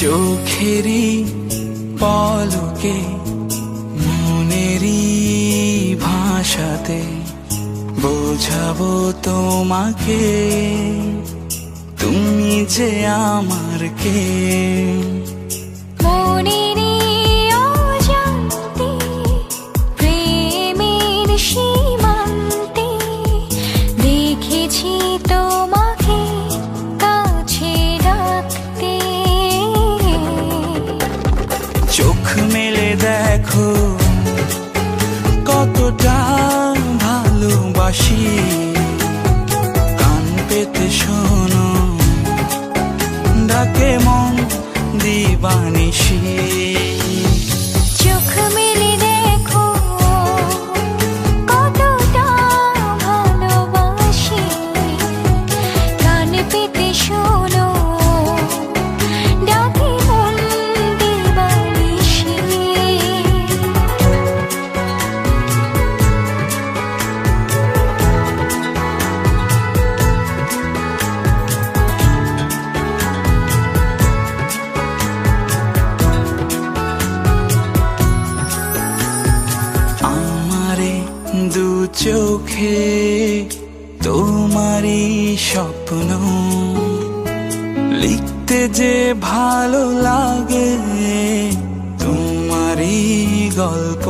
চোখেরই পলকে মনেরই ভাষাতে বোঝাবো তোমাকে, তুমি যে আমার কে। চোখ মেলে দেখো কতটা ভালোবাসি, কান পেতে শোনো ডাকে মন দিবানিশি। চোখ মেলে দেখো কতটা ভালোবাসি, কান পেতে শোনো ডাকে মন দিবানিশি। দু চোখে তোমারই স্বপ্ন লিখতে যে ভালো লাগে, তোমারই গল্প।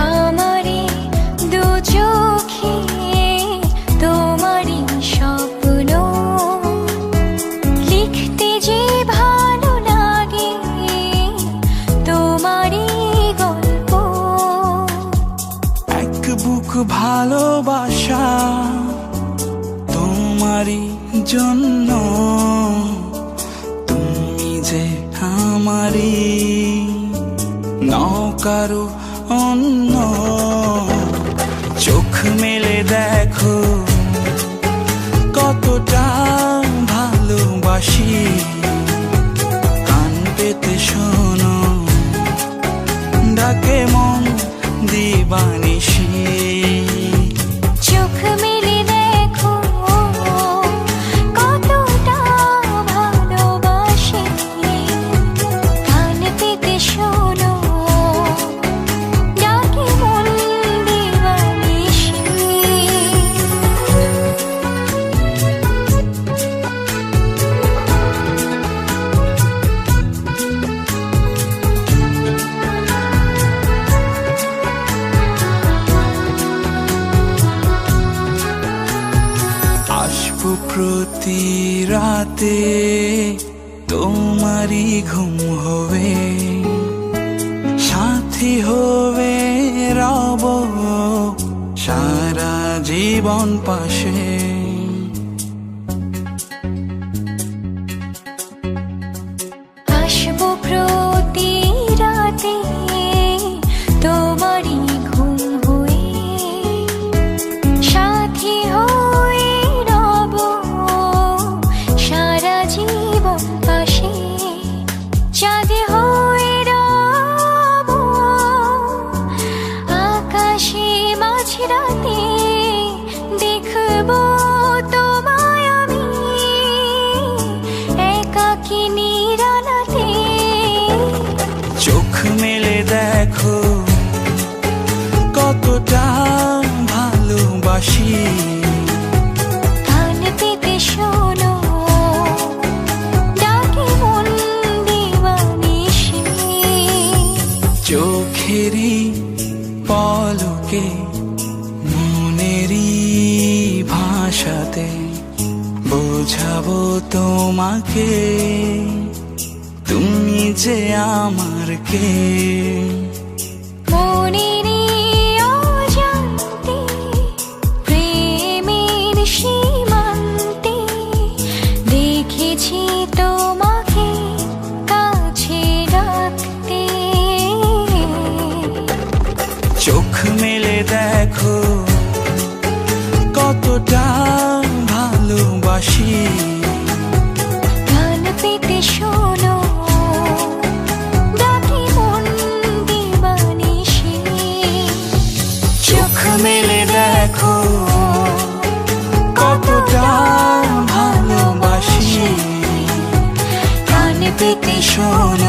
আমারে দু চোখে তোমারই স্বপ্ন লিখতে যে ভালো লাগে, তোমারই গল্প। এক বুক ভালোবাসা তোমারই জন্য, তুমি যে আমারই নৌকারো অন্য। চোখ মেলে দেখো কতটা ভালোবাসি, কান পেতে শোনো ডাকে মন দিবানিশি। চোখ মেলে দেখো কতটা ভালোবাসি, কান পেতে শোনো ডাকে মন দিবানিশি। আসবো প্রতি রাতে তোমারই ঘুম হবে, সাথী হবে রব সারা জীবন পাশে। আসবো প্রতি রাতে তোমারই ঘুম হয়ে, সাথী হয়ে রব সারা জীবন পাশে। চাঁদ হয়ে রব আকাশে মাঝরাতে, দেখবো তোমায় আমি একাকী নিরালাতে। চোখ মেলে দেখো কতটা ভালোবাসি, কান পেতে শোনো ডাকে মন দিবানিশি। চোখেরই পলকে মনেরই ভাষাতে বোঝাবো তোমাকে, তুমি যে আমার কে। মনেরই অজান্তে প্রেমের সীমান্তে দেখেছি তোমাকে কাছে রাখতে। চোখ মেলে দেখো কতটা ভালোবাসি, কান পেতে শোনো ডাকে মন দিবানিশি। চোখ মেলে দেখো কতটা পেতে শোনো